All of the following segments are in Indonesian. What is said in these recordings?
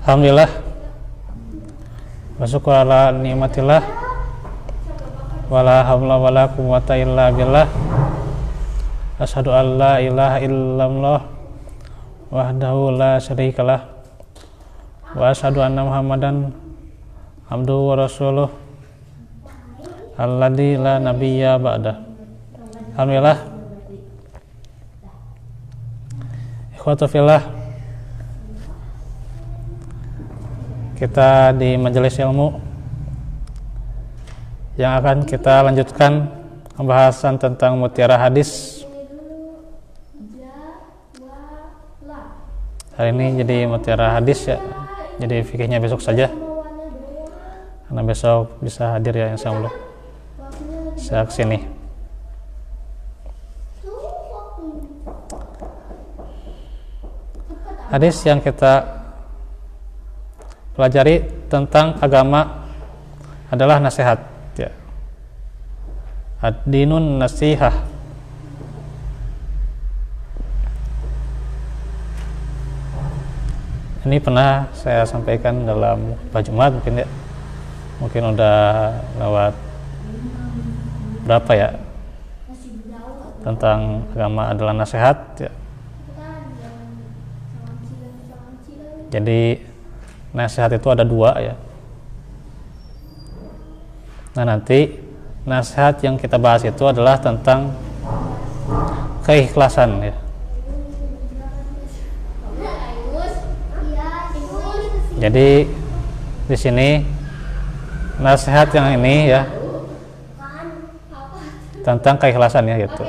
Alhamdulillah, bersyukur ala nikmatillah, wala haula wala quwwata illa billah. Asyhadu an la ilaha illallah wahdahu la syarikalah, wa asyhadu anna Muhammadan abduhu wa rasuluh alladzi la nabiyya ba'da. Alhamdulillah, ikhwatu fillah, kita di majelis ilmu yang akan kita lanjutkan pembahasan tentang mutiara hadis. Hari ini jadi mutiara hadis ya, jadi fikihnya besok saja karena besok bisa hadir ya insyaallah saya kesini. Hadis yang kita pelajari tentang agama adalah nasihat ya. Ad-dinun nasihah. Ini pernah saya sampaikan dalam khutbah Jumat mungkin ya. Mungkin udah lewat berapa ya, tentang agama adalah nasihat ya. Jadi nasihat itu ada dua ya. Nah nanti nasihat yang kita bahas itu adalah tentang keikhlasan ya. Jadi di sini nasihat yang ini ya tentang keikhlasan ya gitu.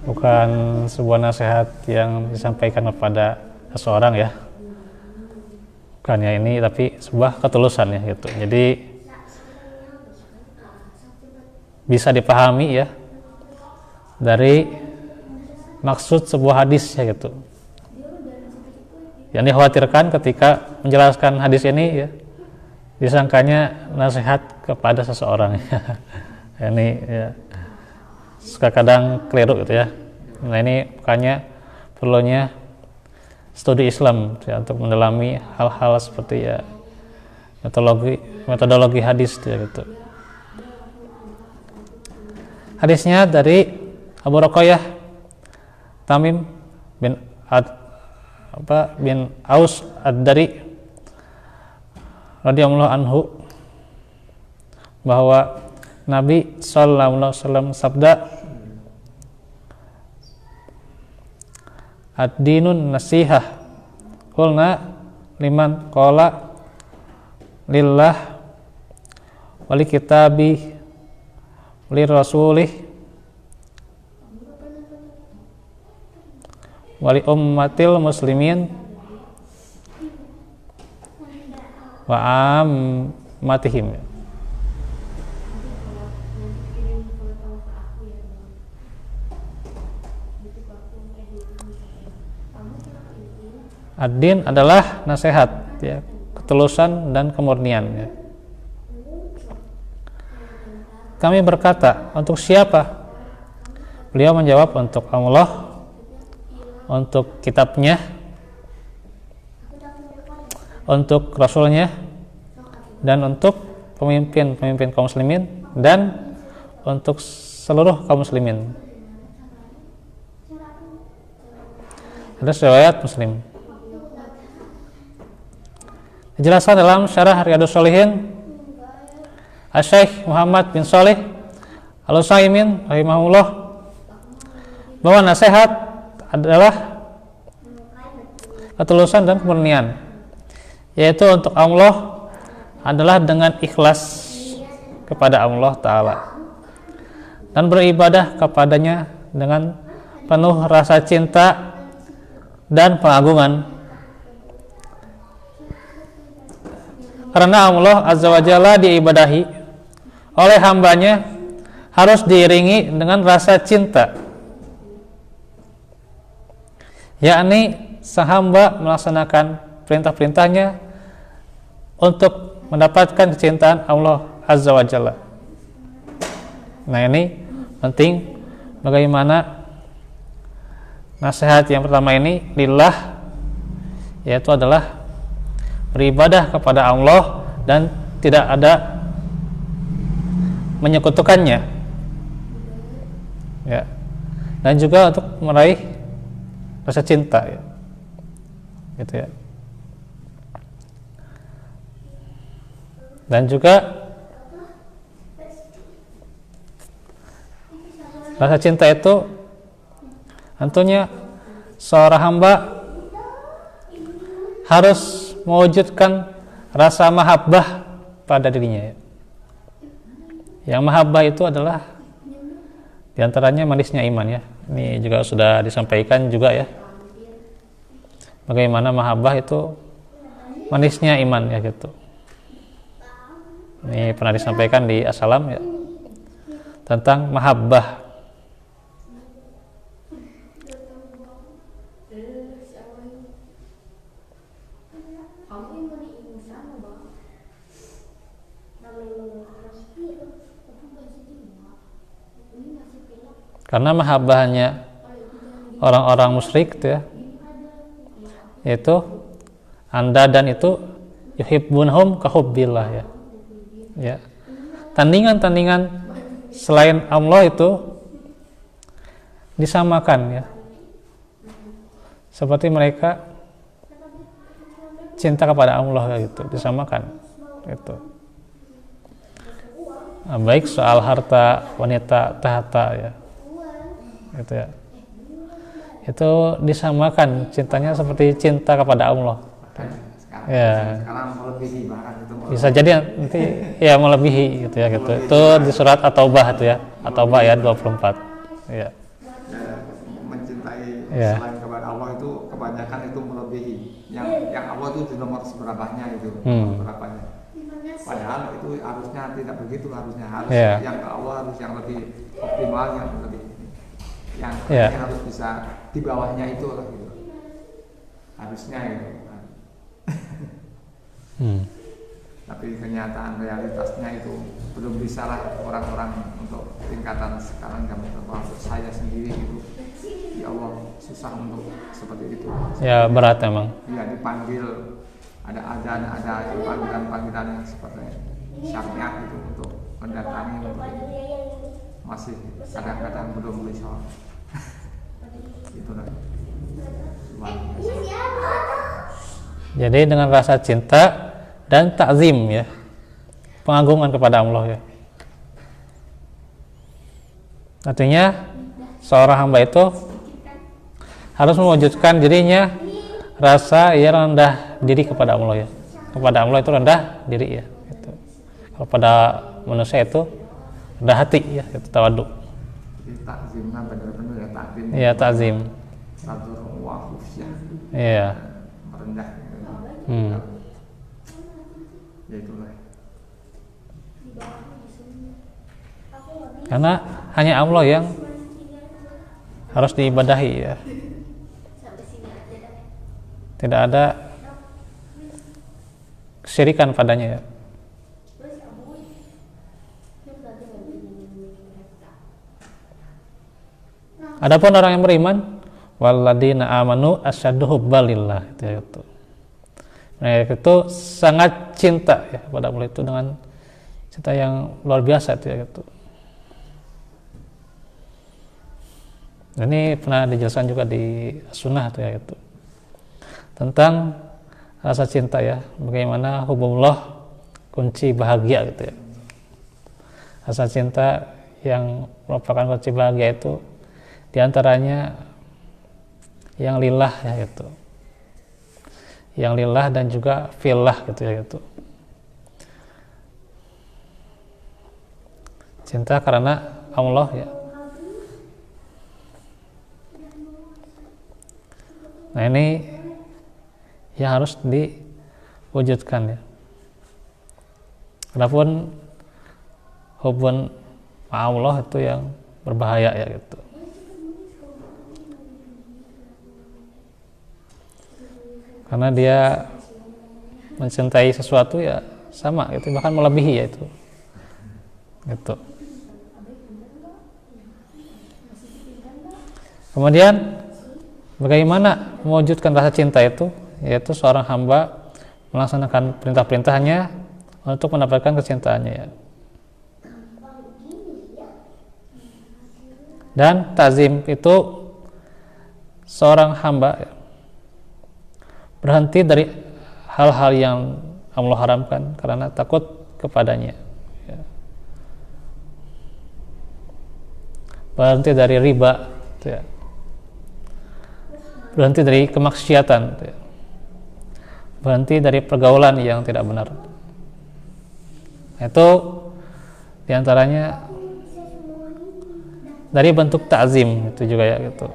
Bukan sebuah nasihat yang disampaikan kepada seseorang ya, bukan ya ini, tapi sebuah ketulusan ya gitu. Jadi bisa dipahami ya dari maksud sebuah hadis ya gitu. Yang dikhawatirkan ketika menjelaskan hadis ini ya, disangkanya nasihat kepada seseorang ya. Ini ya suka kadang keliru gitu ya. Nah ini makanya perlunya studi Islam ya, untuk mendalami hal-hal seperti ya metodologi hadis ya, gitu. Hadisnya dari Abu Ruqayyah Tamim bin Aus ad-Dari radhiyallahu anhu bahwa Nabi sallallahu alaihi wasallam sabda, ad-dinun nasihah. Qulna liman qala lillah wali kitabi wali rasulih wali ummatil muslimin wa ammatihim. Ad-din adalah nasihat ya, ketulusan dan kemurnian ya. Kami berkata, untuk siapa? Beliau menjawab, untuk Allah, untuk kitabnya, untuk rasulnya, dan untuk pemimpin kaum muslimin, dan untuk seluruh kaum muslimin. Ada riwayat Muslim. Dijelaskan dalam Syarah Riyadhus Shalihin Asy-Syaikh Muhammad bin Shalih Al-Utsaimin rahimahullah bahwa nasihat adalah ketulusan dan kemurnian, yaitu untuk Allah adalah dengan ikhlas kepada Allah Ta'ala dan beribadah kepadanya dengan penuh rasa cinta dan pengagungan. Karena Allah Azza wa Jalla diibadahi oleh hambanya harus diiringi dengan rasa cinta, yakni sang hamba melaksanakan perintah-perintahnya untuk mendapatkan kecintaan Allah Azza wa Jalla. Nah ini penting bagaimana nasihat yang pertama ini lillah, yaitu adalah beribadah kepada Allah dan tidak ada menyekutukannya, ya. Dan juga untuk meraih rasa cinta, ya. Gitu ya. Dan juga rasa cinta itu tentunya seorang hamba harus mewujudkan rasa mahabbah pada dirinya, ya. Yang mahabbah itu adalah diantaranya manisnya iman, ya. Ini juga sudah disampaikan juga, ya, bagaimana mahabbah itu manisnya iman, ya, gitu. Ini pernah disampaikan di As-Salam, ya, tentang mahabbah. Karena mahabbahnya orang-orang musyrik itu, ya, yaitu anda dan itu yuhibbunhum kahubbillah, ya. Ya. Tandingan-tandingan selain Allah itu disamakan, ya. Seperti mereka cinta kepada Allah, ya, gitu, disamakan gitu. Nah, baik soal harta, wanita, tahta, ya. Gitu, ya. Itu disamakan cintanya seperti cinta kepada Allah. Ya. Bisa jadi nanti ya melebihi, gitu, ya, gitu. Itu di surat At-Taubah itu, ya. At-Taubah ayat 24. Ya. Mencintai Ya. selain kepada Allah itu kebanyakan itu melebihi. Yang Allah itu di nomor seberapanya itu, berapanya. Padahal itu harusnya tidak begitu, harusnya Ya. yang ke Allah harus yang lebih optimal, yang lebih yang Ya. harus bisa di bawahnya itu lah, gitu. Harusnya gitu. Tapi kenyataan realitasnya itu belum bisa lah orang-orang untuk tingkatan sekarang, termasuk saya sendiri gitu. Ya Allah, susah untuk seperti itu. Ya, berat emang. Ya, dipanggil ada azan, ada panggilan-panggilan yang seperti syariat gitu untuk mendatangi, untuk masih kadang-kadang belum bisa. Itulah. Jadi dengan rasa cinta dan takzim, ya, pengagungan kepada Allah, ya. Artinya seorang hamba itu harus mewujudkan dirinya rasa ia rendah diri kepada Allah, ya. Kepada Allah itu rendah diri, ya. Gitu. Kalau pada manusia itu rendah hati, ya, itu tawaduk. Takzimnya benar-benar ya, takzim. Iya, takzim. Sadur wa khufyah. Iya. Merendah. Ya itulah. Karena hanya Allah yang harus diibadahi, ya. Tidak ada kesyirikan padanya, ya. Adapun orang yang beriman, walladzina amanu asyaddu hubbalillah, itu. Mereka itu sangat cinta, ya, kepada Allah itu dengan cinta yang luar biasa, itu, ya, gitu. Ini pernah dijelaskan juga di sunnah, itu, ya, gitu. Tentang rasa cinta, ya, bagaimana hubunganlah kunci bahagia, gitu, ya. Rasa cinta yang merupakan kunci bahagia itu diantaranya yang lillah, ya, gitu. Yang lillah dan juga fillah, gitu, ya, gitu. Cinta karena Allah, ya. Nah, ini yang harus diwujudkan, ya. Adapun hubungan Allah itu yang berbahaya, ya, gitu. Karena dia mencintai sesuatu, ya, sama, gitu, bahkan melebihi, ya, itu. Gitu. Kemudian Bagaimana mewujudkan rasa cinta itu? Yaitu seorang hamba melaksanakan perintah-perintahnya untuk mendapatkan kecintaannya ya. Dan ta'zim itu seorang hamba ya, berhenti dari hal-hal yang Allah haramkan karena takut kepadanya ya. Berhenti dari riba ya. Berhenti dari kemaksiatan ya. Berhenti dari pergaulan yang tidak benar. Itu diantaranya dari bentuk ta'zim itu juga ya gitu.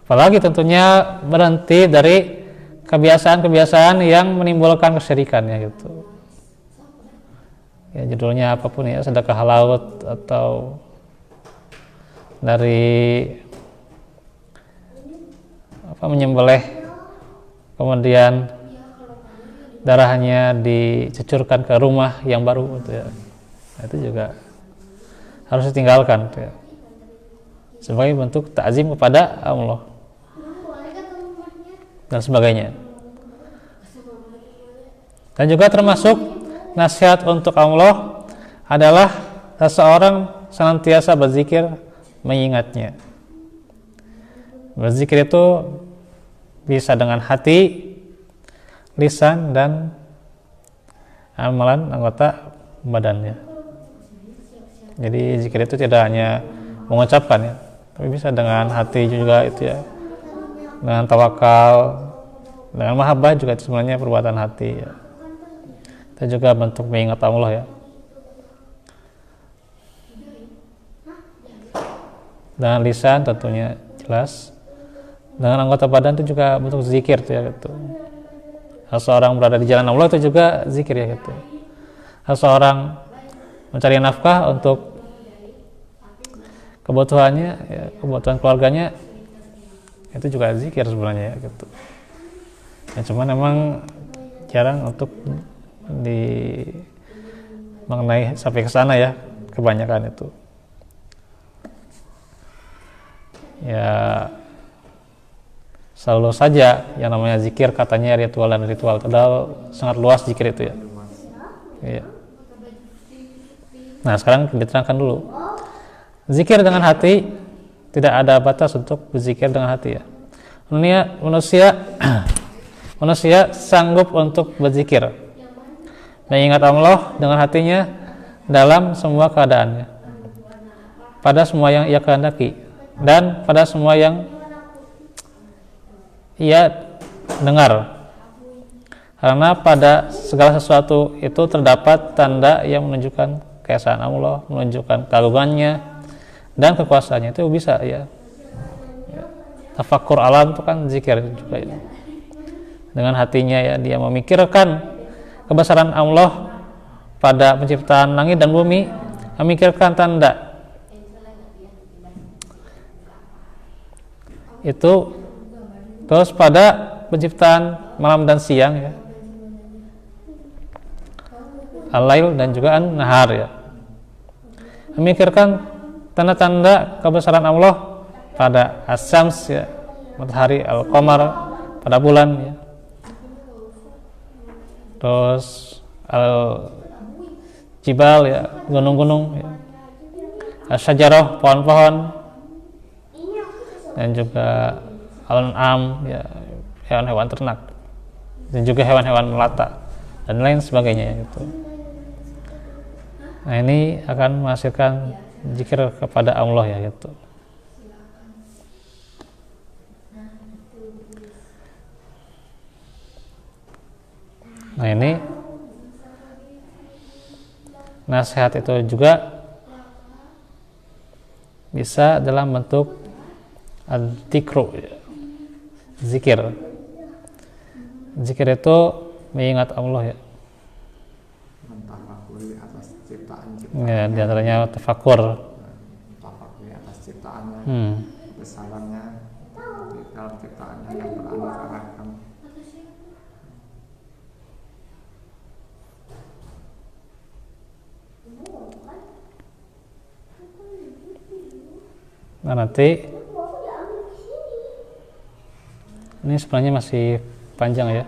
Apalagi tentunya berhenti dari kebiasaan-kebiasaan yang menimbulkan kesyirikan ya gitu. Ya judulnya apapun ya, sedekah laut atau dari menyembelih kemudian darahnya dicucurkan ke rumah yang baru gitu ya. Nah, itu juga harus ditinggalkan gitu ya. Sebagai bentuk ta'zim kepada Allah dan sebagainya. Dan juga termasuk nasihat untuk Allah adalah seseorang senantiasa berzikir mengingatnya. Berzikir itu bisa dengan hati, lisan, dan amalan anggota badannya. Jadi zikir itu tidak hanya mengucapkan ya, tapi bisa dengan hati juga itu ya, dengan tawakal, dengan mahabbah juga itu sebenarnya perbuatan hati ya. Itu juga bentuk mengingat Allah ya. Dengan lisan tentunya jelas, dengan anggota badan itu juga bentuk zikir tuh ya gitu. Seseorang berada di jalan Allah itu juga zikir ya gitu. Seseorang mencari nafkah untuk kebutuhannya ya, kebutuhan keluarganya, itu juga zikir sebenarnya ya gitu. Ya, cuman memang jarang untuk mengenai sampai ke sana ya, kebanyakan itu. Ya selalu saja yang namanya zikir katanya ritual dan ritual, padahal sangat luas zikir itu ya. Iya. Nah sekarang diterangkan dulu. Zikir dengan hati, tidak ada batas untuk berzikir dengan hati ya. Manusia sanggup untuk berzikir, mengingat Allah dengan hatinya dalam semua keadaannya, pada semua yang ia kehendaki dan pada semua yang ia dengar, karena pada segala sesuatu itu terdapat tanda yang menunjukkan keesaan Allah, menunjukkan keagungannya dan kekuasaannya. Itu bisa ya. Tafakkur alam itu kan zikir juga ya. Dengan hatinya ya dia memikirkan kebesaran Allah pada penciptaan langit dan bumi, memikirkan tanda itu, terus pada penciptaan malam dan siang ya, al-lail dan juga an-nahar ya, memikirkan tanda-tanda kebesaran Allah pada as-syams ya, matahari, al-qamar pada bulan ya, terus al-jibal ya, gunung-gunung ya, as-syajarah pohon-pohon, dan juga al-an'am ya, hewan-hewan ternak, dan juga hewan-hewan melata dan lain sebagainya gitu. Nah ini akan menghasilkan zikir kepada Allah ya gitu. Nah ini nasihat itu juga bisa dalam bentuk al-dzikru ya. Zikir itu mengingat Allah ya. Mentafakuri atas ciptaan Ya, di antaranya tafakur. Mentafakuri atas ciptaannya, besarannya di dalam ciptaannya yang beraneka-ragam. Nah, nanti ini sebenarnya masih panjang ya.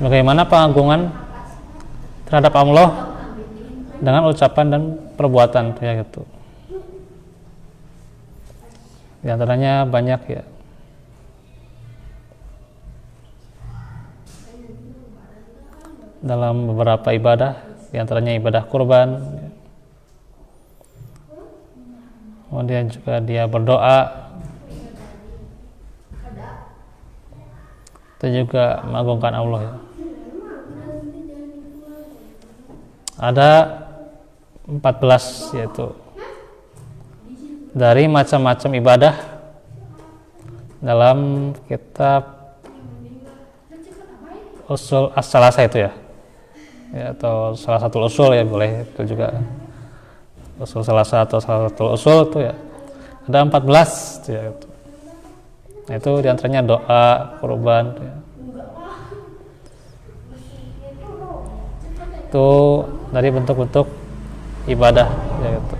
Bagaimana pengagungan terhadap Allah dengan ucapan dan perbuatan ya gitu. Di antaranya banyak ya. Dalam beberapa ibadah, di antaranya ibadah kurban. Kemudian juga dia berdoa. Itu juga mengagungkan Allah ya. Ada 14 yaitu dari macam-macam ibadah dalam kitab usul as-salasah itu ya, atau salah satu usul ya, boleh itu juga usul salasah atau salah satu usul itu ya, ada 14 ya, itu. Nah, itu diantaranya doa, kurban ya. Itu dari bentuk-bentuk ibadah ya gitu.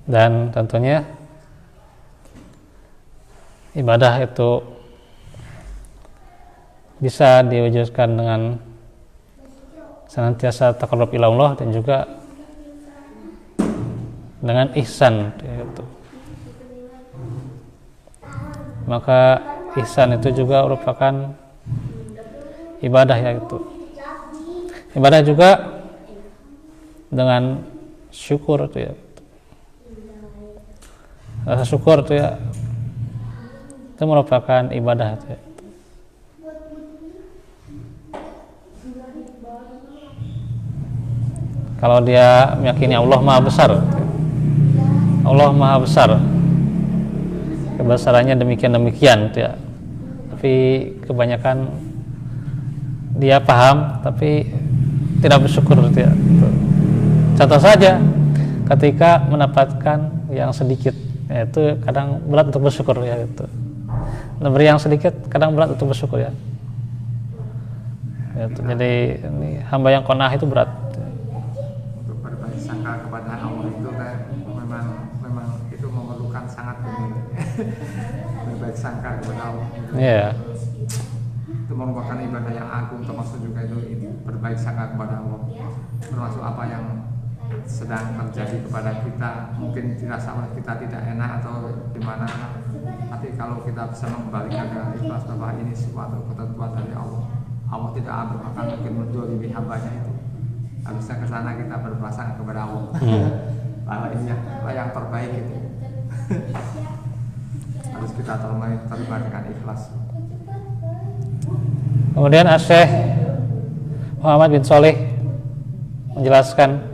Dan tentunya ibadah itu bisa diwujudkan dengan senantiasa taqarrub ila Allah dan juga dengan ihsan yaitu. Maka ihsan itu juga merupakan ibadah yaitu. Ibadah juga dengan syukur itu ya. Rasa syukur itu ya, itu merupakan ibadah itu ya. Kalau dia meyakini Allah Maha Besar, Allah Maha Besar, kebesarannya demikian ya. Tapi kebanyakan dia paham tapi tidak bersyukur ya. Contoh saja, ketika mendapatkan yang sedikit, itu kadang berat untuk bersyukur ya gitu. Memberi yang sedikit kadang berat untuk bersyukur ya. Jadi ini hamba yang qanaah itu berat. Berbaik sangka kepada Allah itu kan memang itu memerlukan sangat berbaik sangka kepada Allah. Iya. Itu merupakan ibadah yang agung, termasuk juga itu berbaik sangka kepada Allah. Termasuk apa yang sedang terjadi kepada kita, mungkin dirasa oleh kita tidak enak atau gimana, tapi kalau kita bisa mengembalikan dengan ikhlas bahwa ini suatu ketentuan dari Allah, Allah tidak akan mungkin mendolimi hambanya itu. Harusnya ke sana kita berprasangka kepada Allah bahwa ini yang terbaik itu. Harus kita terima dengan ikhlas. Kemudian Syekh Muhammad bin Shalih menjelaskan,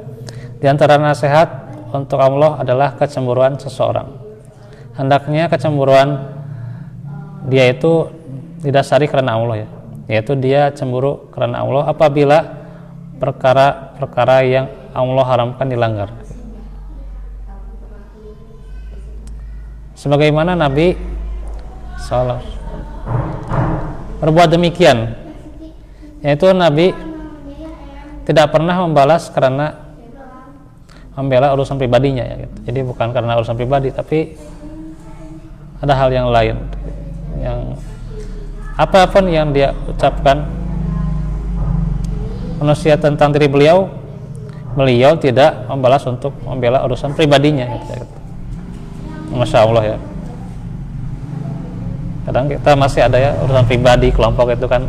di antara nasihat untuk Allah adalah kecemburuan seseorang. Hendaknya kecemburuan dia itu didasari karena Allah ya, yaitu dia cemburu karena Allah apabila perkara-perkara yang Allah haramkan dilanggar. Sebagaimana Nabi SAW berbuat demikian, yaitu Nabi tidak pernah membalas karena membela urusan pribadinya ya gitu. Jadi bukan karena urusan pribadi, tapi ada hal yang lain, yang apapun yang dia ucapkan manusia tentang diri beliau tidak membalas untuk membela urusan pribadinya gitu. Masya Allah ya. Kadang kita masih ada ya urusan pribadi kelompok itu kan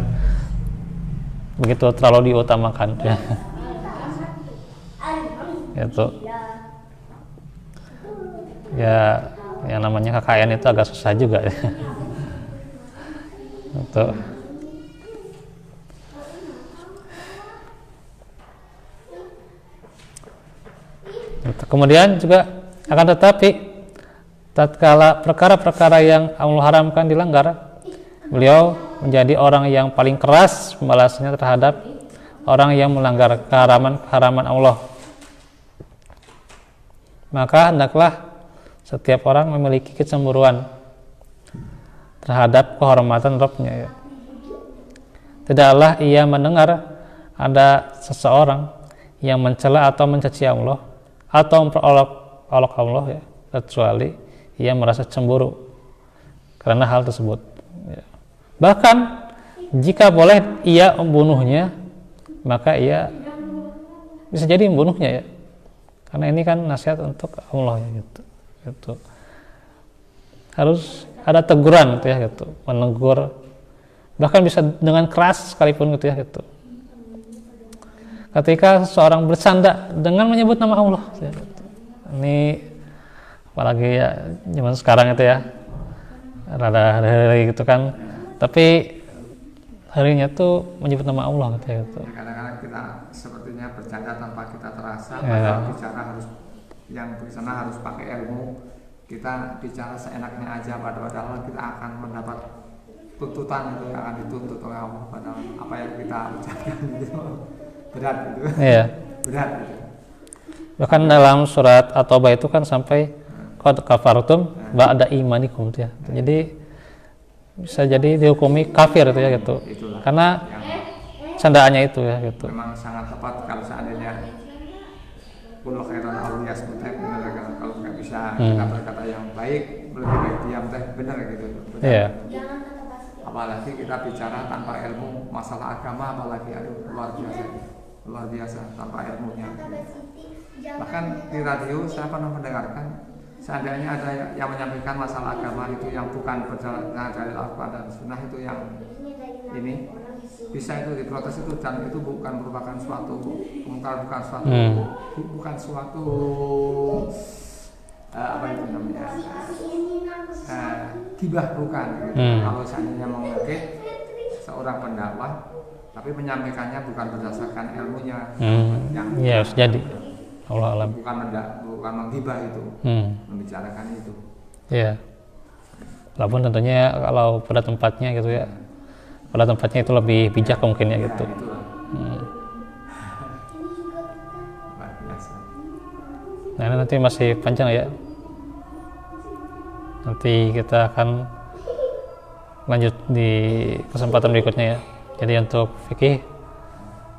begitu terlalu diutamakan ya. Itu ya, yang namanya KKN itu agak susah juga ya. Itu kemudian juga akan tetapi tatkala perkara-perkara yang Allah haramkan dilanggar, beliau menjadi orang yang paling keras pembalasnya terhadap orang yang melanggar keharaman Allah. Maka hendaklah setiap orang memiliki kecemburuan terhadap kehormatan Rabb-nya ya. Tidaklah ia mendengar ada seseorang yang mencela atau mencaci Allah atau memperolok-olok Allah ya, kecuali ia merasa cemburu karena hal tersebut ya. Bahkan jika boleh ia membunuhnya, maka ia bisa jadi membunuhnya ya, karena ini kan nasihat untuk Allah ya, gitu. Harus ada teguran gitu ya, gitu, menegur, bahkan bisa dengan keras sekalipun gitu ya, gitu. Ketika seseorang bersanda dengan menyebut nama Allah ya, gitu. Ini apalagi ya zaman sekarang itu ya, rada hari gitu kan, tapi harinya tuh menyebut nama Allah gitu ya, gitu. Kadang-kadang kita sepertinya bercanda tanpa kita terasa, Ya. padahal bicara harus, yang di sana harus pakai ilmu. Kita bicara seenaknya aja, padahal kita akan mendapat tuntutan, itu akan dituntut oleh Allah, padahal apa yang kita ucapkan itu berat gitu. Iya. Berat gitu. Bahkan dalam surat At-Taubah itu kan sampai qad kafartum ba'da imanikum ya. Jadi bisa jadi dihukumi kafir itu ya, gitu. Itulah Karena yang candaannya itu ya, gitu. memang sangat tepat kalau seandainya kullu khairan aw yasmut, kalau nggak bisa kita berkata yang baik, lebih baik diam teh, benar gitu. Benar. Iya. Apalagi kita bicara tanpa ilmu masalah agama, apalagi aduh luar biasa tanpa ilmunya. Bahkan di radio saya pernah mendengarkan, seandainya ada yang menyampaikan masalah agama itu yang bukan berdasarkan dari Al-Quran dan Sunnah, itu yang ini bisa itu diprotes itu, dan itu bukan merupakan suatu bukan suatu apa itu namanya gibah, bukan gitu. Kalau seandainya mengungkit seorang pendakwah tapi menyampaikannya bukan berdasarkan ilmunya, yang Ya harus jadi Allah alam. bukan menggibah itu, membicarakan itu. Iya. Walaupun tentunya kalau pada tempatnya gitu ya, pada tempatnya itu lebih bijak mungkin ya, gitu. Ya, itulah. Luar biasa. Nah ini nanti masih panjang ya, nanti kita akan lanjut di kesempatan berikutnya ya. Jadi untuk fikih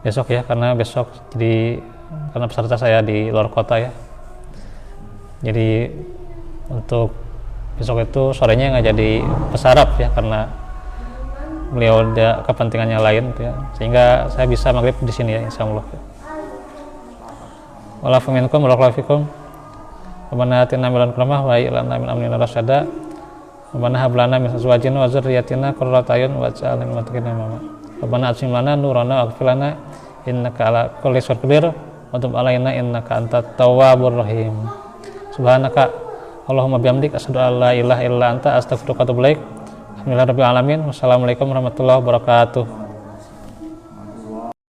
besok ya, karena besok karena peserta saya di luar kota ya, jadi untuk besok itu sorenya nggak jadi pesarap ya, karena beliau ada kepentingannya lain gitu ya, sehingga saya bisa maghrib di sini ya, insyaallah. Walafu minkum barakallahu fikum. Rabbana atina min ladunka rahmah wa hayyi lana min amrina rasyada. Rabbana hab lana min azwajina wa dzurriyyatina qurrata a'yun waj'alna lil muttaqina imama. Rabbana atmim lana nurana waghfir lana innaka ala kulli syai'in qadir wa tub alaina innaka antat tawwabur rahim. Subhanaka Allahumma bihamdik asyhadu an la ilaha illa anta astaghfiruka wa atubu ilaik. Alhamdulillahirabbil alamin. Wassalamualaikum warahmatullahi wabarakatuh.